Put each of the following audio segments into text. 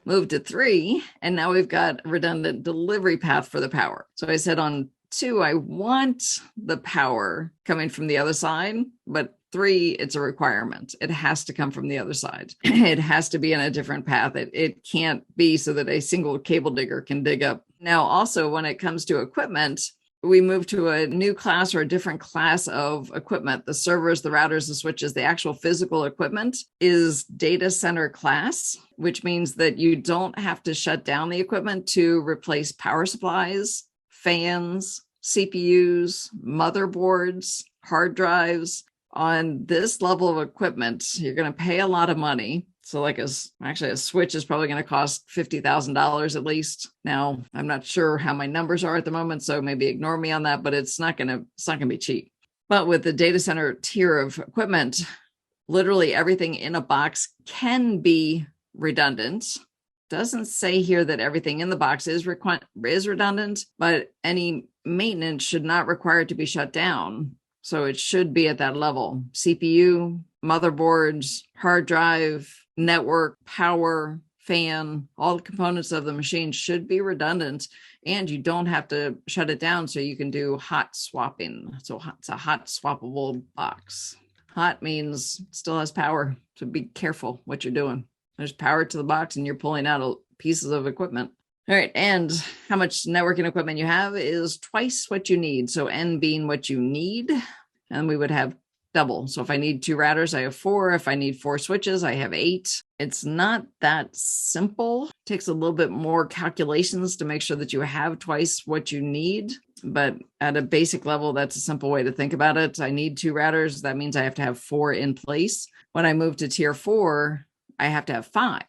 Moved to 3, and now we've got a redundant delivery path for the power. So I said on 2, I want the power coming from the other side, but 3, it's a requirement. It has to come from the other side. It has to be in a different path. It can't be so that a single cable digger can dig up. Now, also, when it comes to equipment, we move to a new class or a different class of equipment. The servers, the routers, the switches, the actual physical equipment is data center class, which means that you don't have to shut down the equipment to replace power supplies, fans, CPUs, motherboards, hard drives. On this level of equipment, you're going to pay a lot of money. So like a switch is probably going to cost $50,000 at least. Now, I'm not sure how my numbers are at the moment, so maybe ignore me on that, but it's not going to be cheap. But with the data center tier of equipment, literally everything in a box can be redundant. Doesn't say here that everything in the box is redundant, but any maintenance should not require it to be shut down. So it should be at that level. CPU, motherboards, hard drive, network, power, fan, all the components of the machine should be redundant, and you don't have to shut it down, so you can do hot swapping. So it's a hot swappable box. Hot means it still has power, so be careful what you're doing. There's power to the box and you're pulling out pieces of equipment. All right, and how much networking equipment you have is twice what you need. So N being what you need, and we would have double. So if I need 2 routers, I have 4. If I need 4 switches, I have 8. It's not that simple. It takes a little bit more calculations to make sure that you have twice what you need. But at a basic level, that's a simple way to think about it. I need 2 routers. That means I have to have 4 in place. When I move to tier 4, I have to have 5.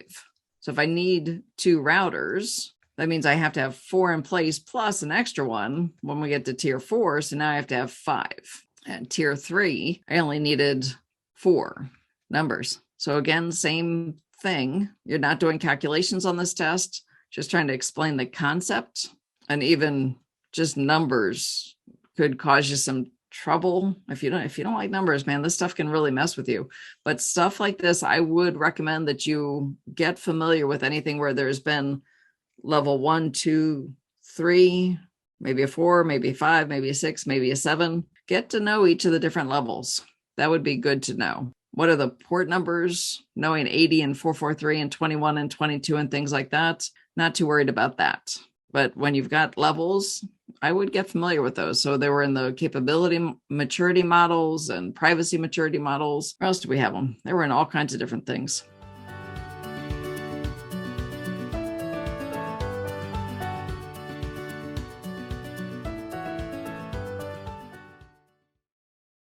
So if I need 2 routers, that means I have to have 4 in place plus an extra one when we get to tier 4. So now I have to have 5. At tier 3, I only needed 4 numbers. So again, same thing. You're not doing calculations on this test, just trying to explain the concept. And even just numbers could cause you some trouble. If you don't like numbers, man, this stuff can really mess with you. But stuff like this, I would recommend that you get familiar with anything where there's been level 1, 2, 3, maybe a 4, maybe a 5, maybe a 6, maybe a 7. Get to know each of the different levels. That would be good to know. What are the port numbers? Knowing 80 and 443 and 21 and 22 and things like that. Not too worried about that. But when you've got levels, I would get familiar with those. So they were in the capability maturity models and privacy maturity models. Where else do we have them? They were in all kinds of different things.